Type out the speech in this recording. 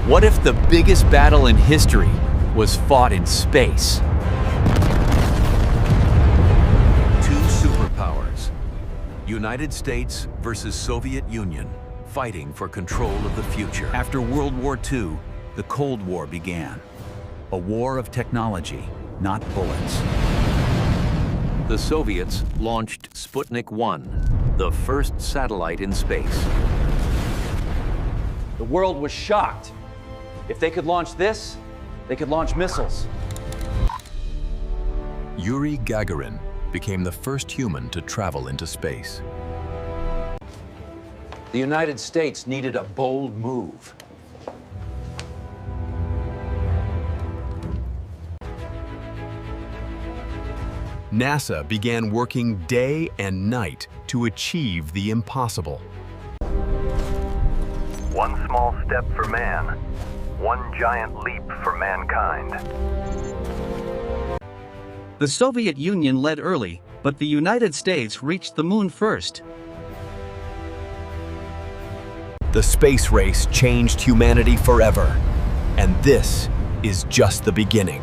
What if the biggest battle in history was fought in space? Two superpowers, United States versus Soviet Union, fighting for control of the future. After World War II, the Cold War began. A war of technology, not bullets. The Soviets launched Sputnik 1, the first satellite in space. The world was shocked. If they could launch this, they could launch missiles. Yuri Gagarin became the first human to travel into space. The United States needed a bold move. NASA began working day and night to achieve the impossible. One small step for man, one giant leap for mankind. The Soviet Union led early, but the United States reached the moon first. The space race changed humanity forever, and this is just the beginning.